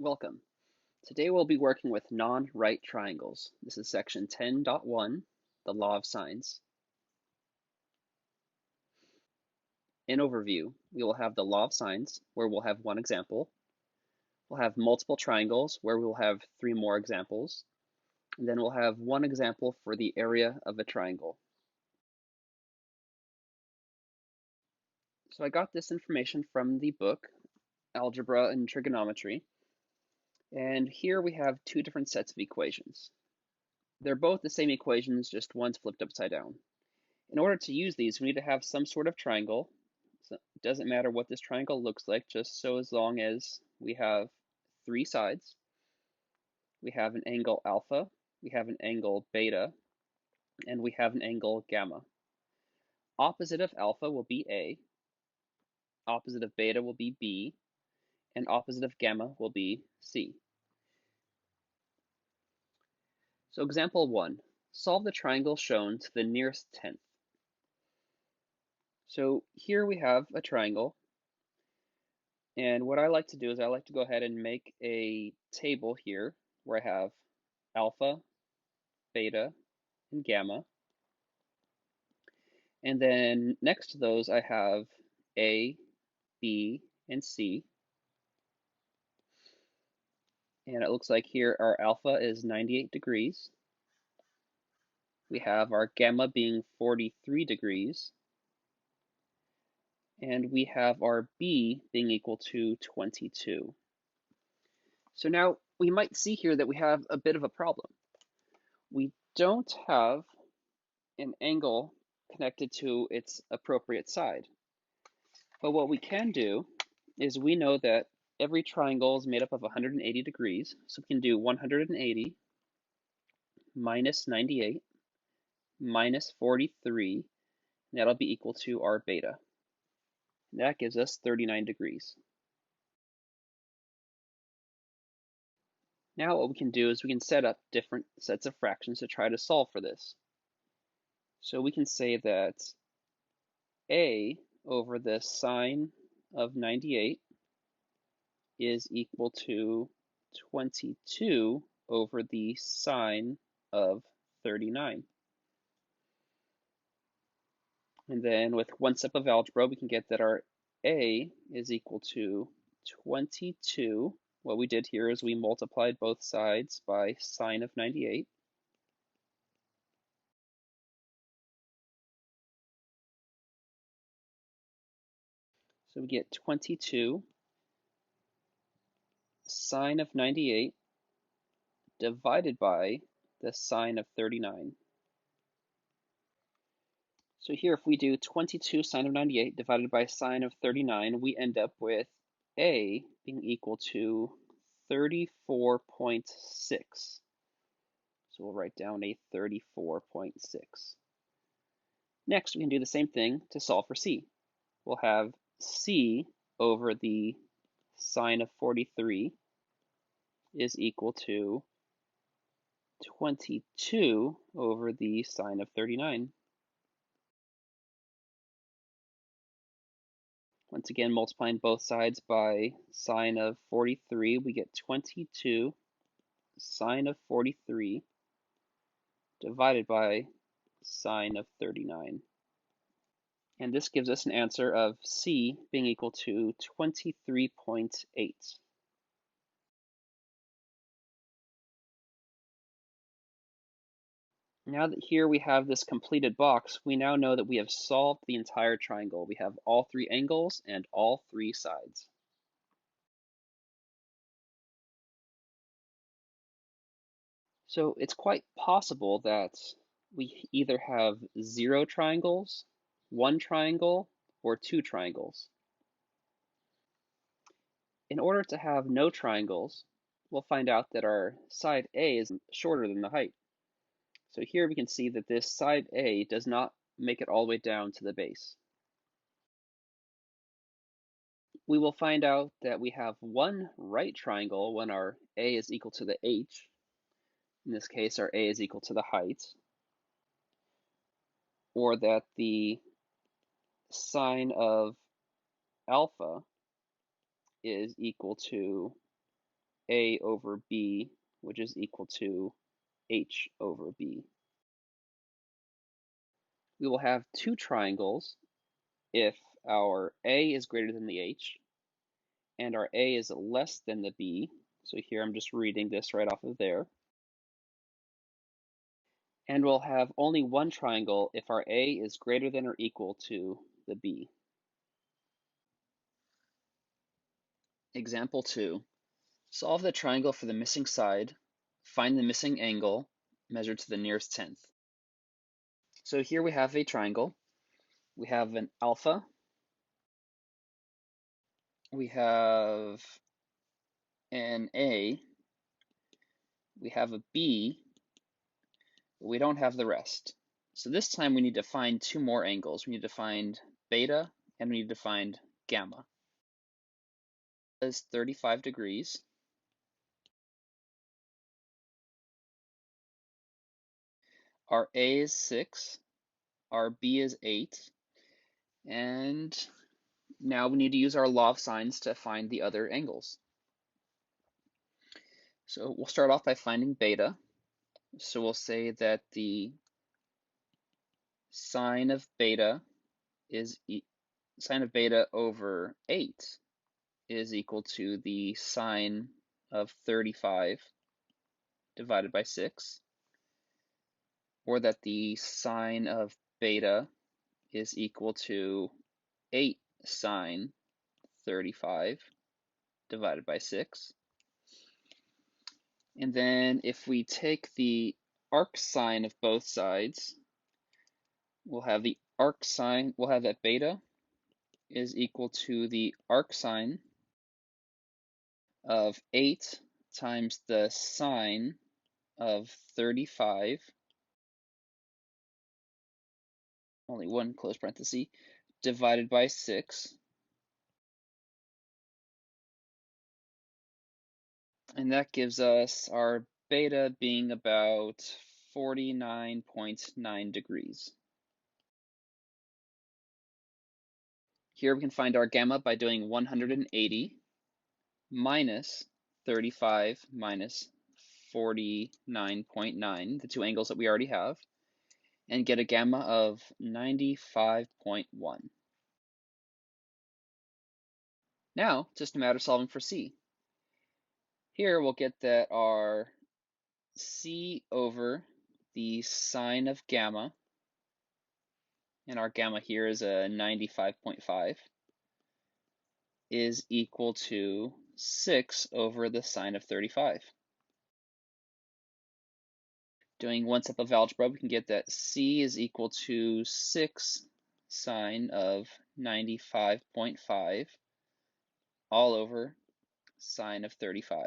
Welcome. Today we'll be working with non-right triangles. This is section 10.1, the Law of Sines. In overview, we will have the Law of Sines, where we'll have one example. We'll have multiple triangles, where we'll have 3 more examples. And then we'll have one example for the area of a triangle. So I got this information from the book, Algebra and Trigonometry. And here we have 2 different sets of equations. They're both the same equations, just one's flipped upside down. In order to use these, we need to have some sort of triangle. So it doesn't matter what this triangle looks like, just so as long as we have 3 sides. We have an angle alpha, we have an angle beta, and we have an angle gamma. Opposite of alpha will be A, opposite of beta will be B, and opposite of gamma will be C. So example 1, solve the triangle shown to the nearest tenth. So here we have a triangle, and what I like to do is I like to go ahead and make a table here where I have alpha, beta, and gamma. And then next to those I have A, B, and C. And it looks like here our alpha is 98 degrees. We have our gamma being 43 degrees. And we have our B being equal to 22. So now we might see here that we have a bit of a problem. We don't have an angle connected to its appropriate side. But what we can do is we know that every triangle is made up of 180 degrees. So we can do 180 minus 98 minus 43, and that'll be equal to our beta. And that gives us 39 degrees. Now what we can do is we can set up different sets of fractions to try to solve for this. So we can say that A over the sine of 98 is equal to 22 over the sine of 39. And then with one step of algebra, we can get that our A is equal to 22. What we did here is we multiplied both sides by sine of 98. So we get 22 sine of 98 divided by the sine of 39. So here, if we do 22 sine of 98 divided by sine of 39, we end up with A being equal to 34.6. So we'll write down a 34.6. Next, we can do the same thing to solve for C. We'll have C over the sine of 43 is equal to 22 over the sine of 39. Once again, multiplying both sides by sine of 43, we get 22 sine of 43 divided by sine of 39. And this gives us an answer of C being equal to 23.8. Now that here we have this completed box, we now know that we have solved the entire triangle. We have all 3 angles and all 3 sides. So it's quite possible that we either have 0 triangles, 1 triangle, or 2 triangles. In order to have no triangles, we'll find out that our side A is shorter than the height. So here we can see that this side A does not make it all the way down to the base. We will find out that we have one right triangle when our A is equal to the h. In this case, our A is equal to the height. Or that the sine of alpha is equal to A over B, which is equal to H over B. We will have two triangles if our A is greater than the H and our A is less than the B. So here I'm just reading this right off of there. And we'll have only one triangle if our A is greater than or equal to the B. Example 2. Solve the triangle for the missing side. Find the missing angle measured to the nearest tenth. So here we have a triangle. We have an alpha. We have an A. We have a B. But we don't have the rest. So this time we need to find two more angles. We need to find beta and we need to find gamma. Is 35 degrees. Our A is 6, our B is 8, and now we need to use our law of sines to find the other angles. So we'll start off by finding beta. So we'll say that the sine of beta over 8 is equal to the sine of 35 divided by 6, or that the sine of beta is equal to 8 sine 35 divided by 6. And then if we take the arc sine of both sides, we'll have that beta is equal to the arc sine of 8 times the sine of 35, only one close parenthesis, divided by 6. And that gives us our beta being about 49.9 degrees. Here we can find our gamma by doing 180 minus 35 minus 49.9, the two angles that we already have, and get a gamma of 95.1. Now, just a matter of solving for C. Here we'll get that our C over the sine of gamma, and our gamma here is a 95.5, is equal to 6 over the sine of 35. Doing one step of algebra, we can get that C is equal to 6 sine of 95.5 all over sine of 35.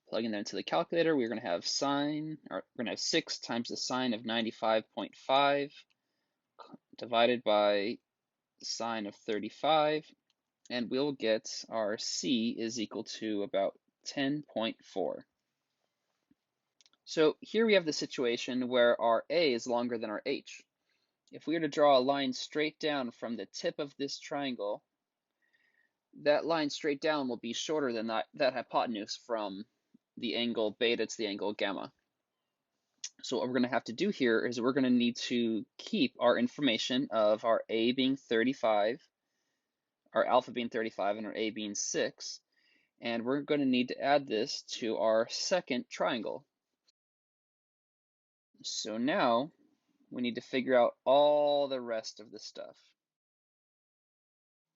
Plugging that into the calculator, we're going to have 6 times the sine of 95.5 divided by sine of 35, and we'll get our C is equal to about 10.4. So here we have the situation where our A is longer than our H. If we were to draw a line straight down from the tip of this triangle, that line straight down will be shorter than that hypotenuse from the angle beta to the angle gamma. So what we're going to have to do here is we're going to need to keep our information of our A being 35, our alpha being 35, and our A being 6, and we're going to need to add this to our second triangle. So now we need to figure out all the rest of the stuff.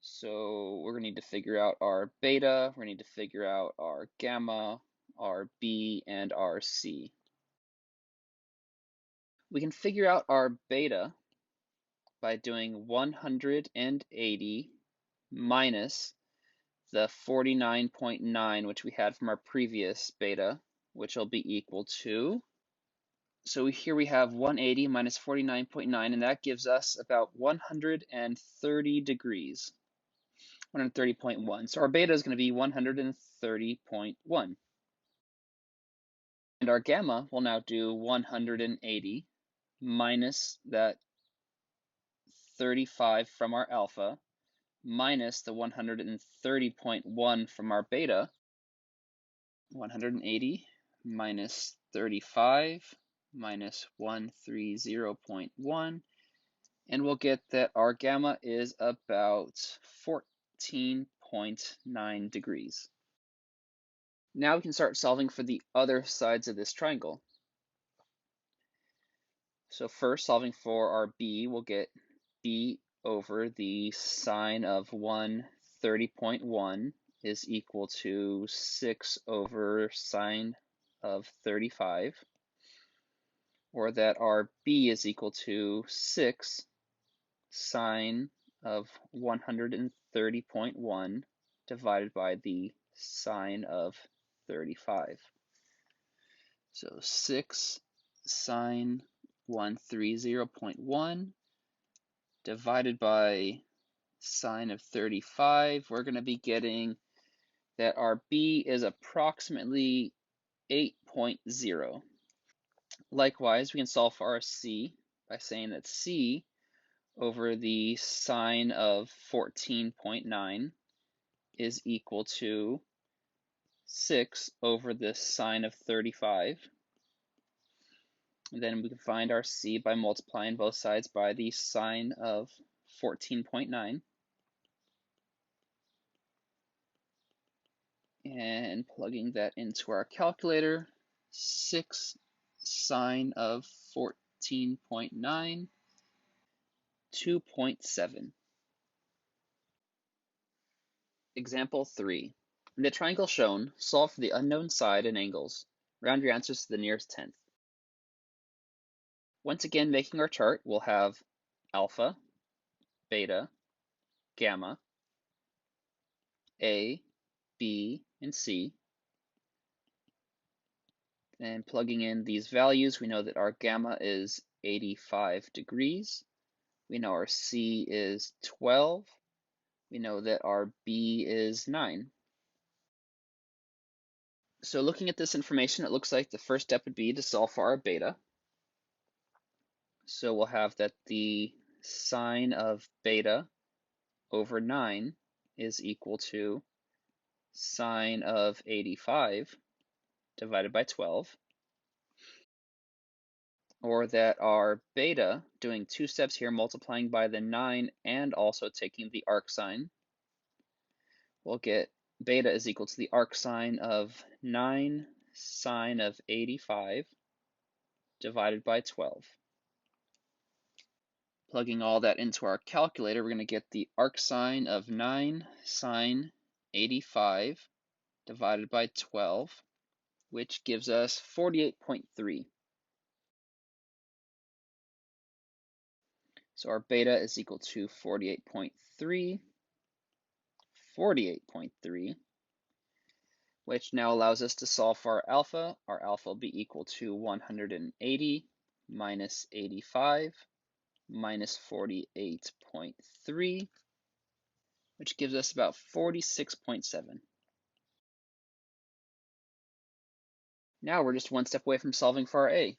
So we're going to need to figure out our beta, we're going to need to figure out our gamma, our B, and our C. We can figure out our beta by doing 180 minus the 49.9, which we had from our previous beta, which will be equal to, so here we have 180 minus 49.9, and that gives us about 130 degrees, 130.1. So our beta is going to be 130.1. And our gamma will now do 180 minus that 35 from our alpha minus the 130.1 from our beta, 180 minus 35 minus 130.1, and we'll get that our gamma is about 14.9 degrees. Now we can start solving for the other sides of this triangle. So first, solving for our b, we'll get b over the sine of 130.1 is equal to 6 over sine of 35, or that our b is equal to 6 sine of 130.1 divided by the sine of 35. So 6 sine 130.1 divided by sine of 35, we're going to be getting that our b is approximately 8.0. Likewise, we can solve for our c by saying that c over the sine of 14.9 is equal to 6 over the sine of 35. And then we can find our c by multiplying both sides by the sine of 14.9. And plugging that into our calculator, 6 sine of 14.9, 2.7. Example 3. In the triangle shown, solve for the unknown side and angles. Round your answers to the nearest tenth. Once again, making our chart, we'll have alpha, beta, gamma, A, B, and C. And plugging in these values, we know that our gamma is 85 degrees. We know our C is 12. We know that our B is 9. So looking at this information, it looks like the first step would be to solve for our beta. So we'll have that the sine of beta over 9 is equal to sine of 85 divided by 12. Or that our beta, doing two steps here, multiplying by the 9 and also taking the arcsine, we'll get beta is equal to the arcsine of 9 sine of 85 divided by 12. Plugging all that into our calculator, we're going to get the arcsine of 9 sine 85 divided by 12, which gives us 48.3. So our beta is equal to 48.3, which now allows us to solve for our alpha. Our alpha will be equal to 180 minus 85 minus 48.3, which gives us about 46.7. Now we're just one step away from solving for our a.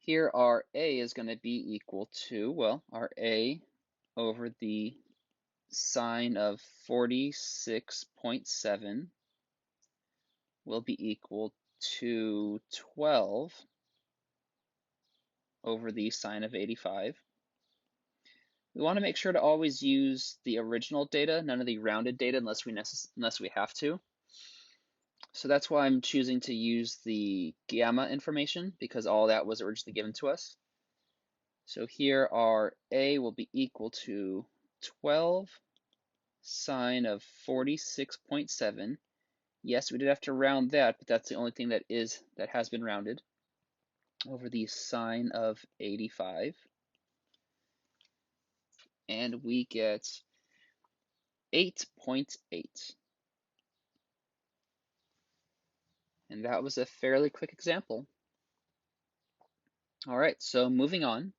Here our a is going to be equal to, well, our a over the sine of 46.7 will be equal to 12 over the sine of 85. We want to make sure to always use the original data, none of the rounded data unless we have to. So that's why I'm choosing to use the gamma information, because all that was originally given to us. So here our a will be equal to 12 sine of 46.7. Yes, we did have to round that, but that's the only thing that has been rounded, over the sine of 85. And we get 8.8. And that was a fairly quick example. All right, so moving on.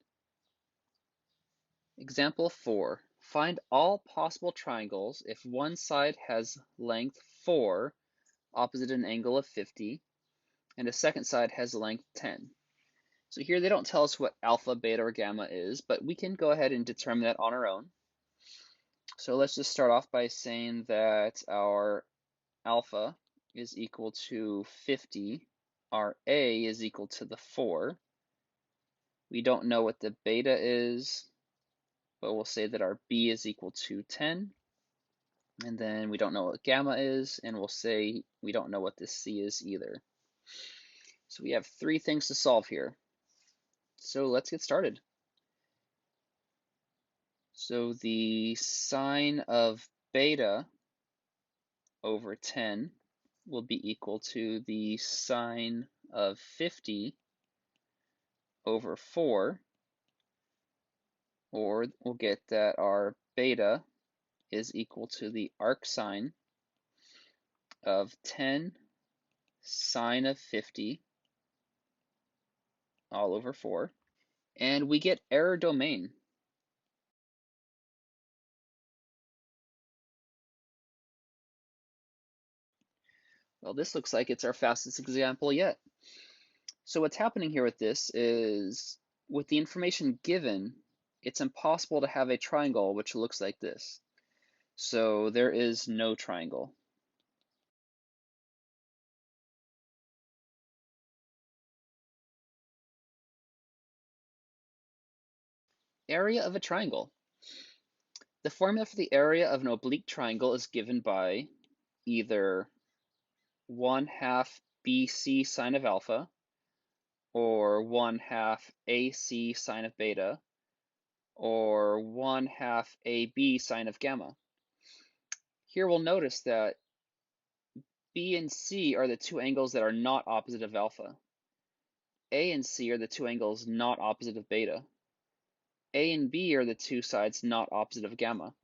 Example 4. Find all possible triangles if one side has length 4 opposite an angle of 50, and a second side has length 10. So here they don't tell us what alpha, beta, or gamma is, but we can go ahead and determine that on our own. So let's just start off by saying that our alpha is equal to 50, our A is equal to the 4. We don't know what the beta is, but we'll say that our B is equal to 10. And then we don't know what gamma is, and we'll say we don't know what this C is either. So we have 3 things to solve here. So let's get started. So the sine of beta over 10 will be equal to the sine of 50 over 4, or we'll get that our beta is equal to the arcsine of 10 sine of 50 all over 4, and we get error domain. Well, this looks like it's our fastest example yet. So what's happening here with this is, with the information given, it's impossible to have a triangle which looks like this. So there is no triangle. Area of a triangle. The formula for the area of an oblique triangle is given by either 1/2 BC sine of alpha or 1/2 AC sine of beta or 1/2 AB sine of gamma. Here we'll notice that B and C are the 2 angles that are not opposite of alpha. A and C are the 2 angles not opposite of beta. A and B are the 2 sides not opposite of gamma.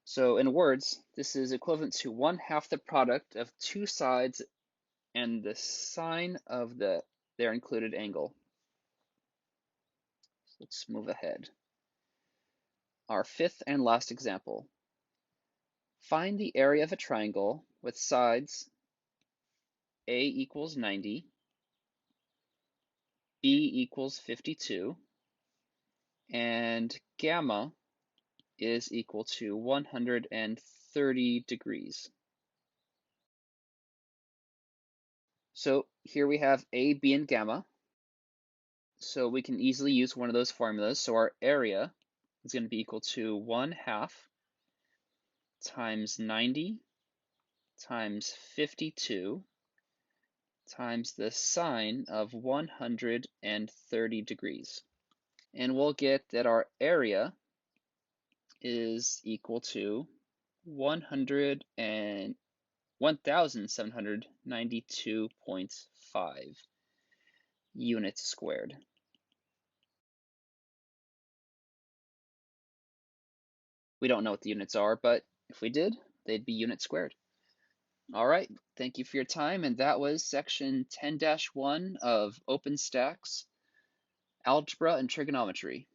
So in words, this is equivalent to 1/2 the product of 2 sides and the sine of their included angle. So let's move ahead. Our 5th and last example. Find the area of a triangle with sides A equals 90, B equals 52, and gamma is equal to 130 degrees. So here we have A, B, and gamma. So we can easily use one of those formulas. So our area is going to be equal to 1/2 times 90 times 52 times the sine of 130 degrees. And we'll get that our area is equal to 1792.5 units squared. We don't know what the units are, but if we did, they'd be units squared. All right, thank you for your time, and that was section 10-1 of OpenStax, Algebra and Trigonometry.